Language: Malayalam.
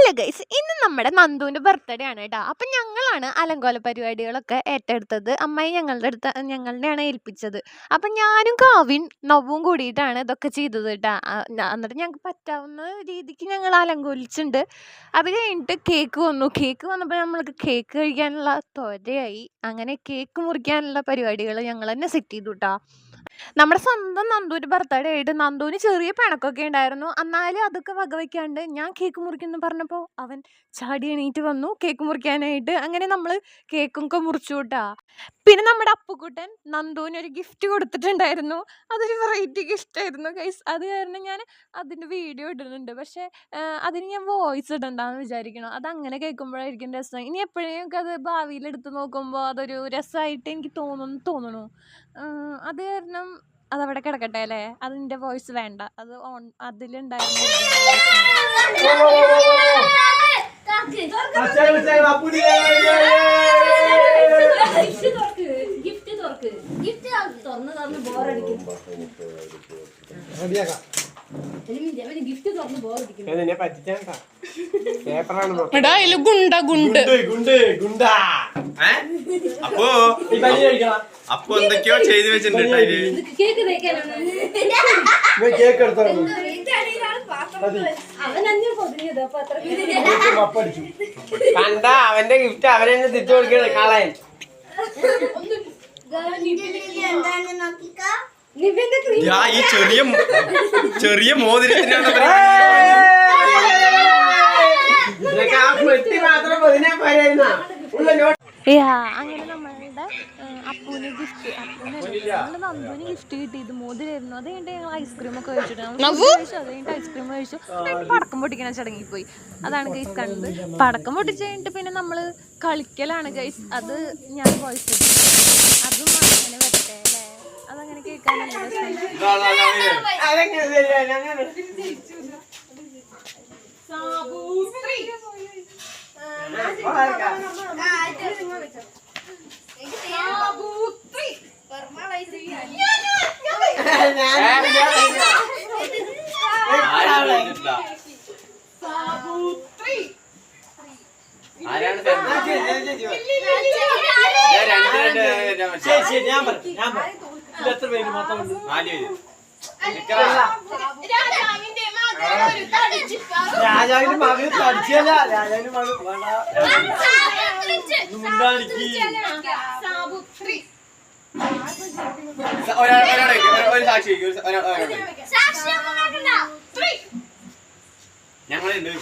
ഹലോ ഗൈസ്, ഇന്ന് നമ്മുടെ നന്ദുവിൻ്റെ ബർത്ത്ഡേ ആണ് കേട്ടോ. അപ്പം ഞങ്ങളാണ് അലങ്കോല പരിപാടികളൊക്കെ ഏറ്റെടുത്തത്. അമ്മായി ഞങ്ങളുടെയാണ് ഏൽപ്പിച്ചത്. അപ്പം ഞാനും കാവ്യയും നവ്വും കൂടിയിട്ടാണ് ഇതൊക്കെ ചെയ്തത് കേട്ടോ. എന്നിട്ട് ഞങ്ങൾക്ക് പറ്റാവുന്ന രീതിക്ക് ഞങ്ങൾ അലങ്കോലിച്ചിട്ടുണ്ട്. അത് കഴിഞ്ഞിട്ട് കേക്ക് വന്നു. കേക്ക് വന്നപ്പോൾ നമ്മൾക്ക് കേക്ക് കഴിക്കാനുള്ള ത്വരയായി. അങ്ങനെ കേക്ക് മുറിക്കാനുള്ള പരിപാടികൾ ഞങ്ങൾ തന്നെ സെറ്റ് ചെയ്തു കേട്ടോ. നമ്മുടെ സ്വന്തം നന്ദുവിൻ്റെ ബർത്ത്ഡേ ആയിട്ട് നന്ദുവിന് ചെറിയ പിണക്കൊക്കെ ഉണ്ടായിരുന്നു. എന്നാലും അതൊക്കെ വകവയ്ക്കാണ്ട് ഞാൻ കേക്ക് മുറിക്കുന്നു പറഞ്ഞപ്പോൾ അവൻ ചാടി എണീറ്റ് വന്നു കേക്ക് മുറിക്കാനായിട്ട്. അങ്ങനെ നമ്മൾ കേക്കൊക്കെ മുറിച്ചു കൂട്ടാ. പിന്നെ നമ്മുടെ അപ്പുക്കുട്ടൻ നന്ദുവിന് ഒരു ഗിഫ്റ്റ് കൊടുത്തിട്ടുണ്ടായിരുന്നു. അതൊരു വെറൈറ്റി ഗിഫ്റ്റ് ആയിരുന്നു ഗൈസ്. അത് കാരണം ഞാൻ അതിൻ്റെ വീഡിയോ ഇടുന്നുണ്ട്. പക്ഷേ അതിന് ഞാൻ വോയിസ് ഇടണ്ടെന്ന് വിചാരിക്കണം. അതങ്ങനെ കേൾക്കുമ്പോഴായിരിക്കും രസം. ഇനി എപ്പോഴേക്കും അത് ഭാവിയിൽ എടുത്ത് നോക്കുമ്പോൾ അതൊരു രസമായിട്ട് എനിക്ക് തോന്നണു. അത് കാരണം അതവിടെ കിടക്കട്ടെ അല്ലേ. അതിൻ്റെ വോയിസ് വേണ്ട. അത് അതിലുണ്ടായിരുന്നു. അപ്പൊ എന്തൊക്കെയോ ചെയ്തു വെച്ചിട്ടുണ്ട്. കണ്ട അവന്റെ ഗിഫ്റ്റ് അവനെന്നെ തിരിച്ചു കൊടുക്കണേ കളയാൻ. ഈ ചെറിയ മോതിരത്തിനാണ് അങ്ങനെ നമ്മളുടെ അപ്പൂന് ഗിഫ്റ്റ് നന്ദുവിന് ഗിഫ്റ്റ് കിട്ടിയത് മോതിരായിരുന്നു. അത് കഴിഞ്ഞിട്ട് ഞങ്ങൾ ഐസ്ക്രീം ഒക്കെ കഴിച്ചിട്ട് അത് കഴിഞ്ഞിട്ട് ഐസ്ക്രീം കഴിച്ചു. പടക്കം പൊട്ടിക്കണ ചടങ്ങിപ്പോയി. അതാണ് ഗൈസ് കണ്ടത്. പടക്കം പൊട്ടിച്ച് കഴിഞ്ഞിട്ട് പിന്നെ നമ്മൾ കളിക്കലാണ് ഗൈസ്. അത് ഞാൻ വോയിസ് അതും അങ്ങനെ വരട്ടെ അല്ലേ. അതങ്ങനെ കേൾക്കാനല്ല രാജാവിന്റെ മകള് തടിച്ചല്ല. രാജാവിന്റെ മകള് ഒരു സാക്ഷി ഞങ്ങളുണ്ട്.